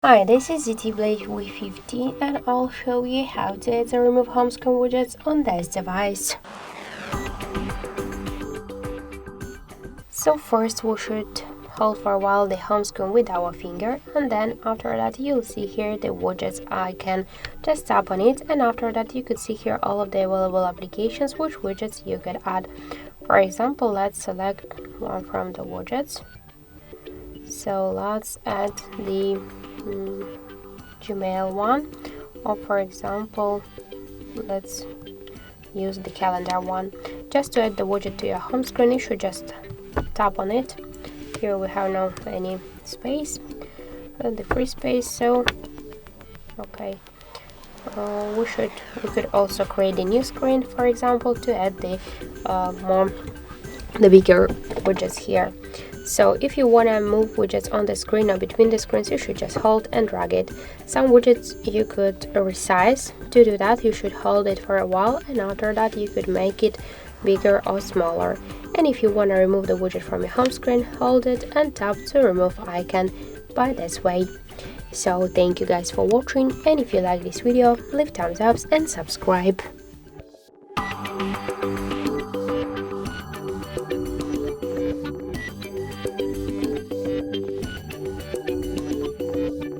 Hi, this is ZTE Blade V50 and I'll show you how to add and remove home screen widgets on this device. So first we should hold for a while the home screen with our finger, and then after that you'll see here the widgets icon. Just tap on it, and after that you could see here all of the available applications which widgets you could add. For example, let's select one from the widgets. So let's add the Gmail one, or for example let's use the calendar one. Just to add the widget to your home screen, you should just tap on it. Here we have no any space, the free space, so okay. We could also create a new screen, for example, to add the bigger widgets here. So if you want to move widgets on the screen or between the screens, you should just hold and drag it. Some widgets you could resize. To do that, you should hold it for a while, and after that you could make it bigger or smaller. And if you want to remove the widget from your home screen, hold it and tap to remove icon by this way. So thank you guys for watching, and if you like this video, leave thumbs up and subscribe.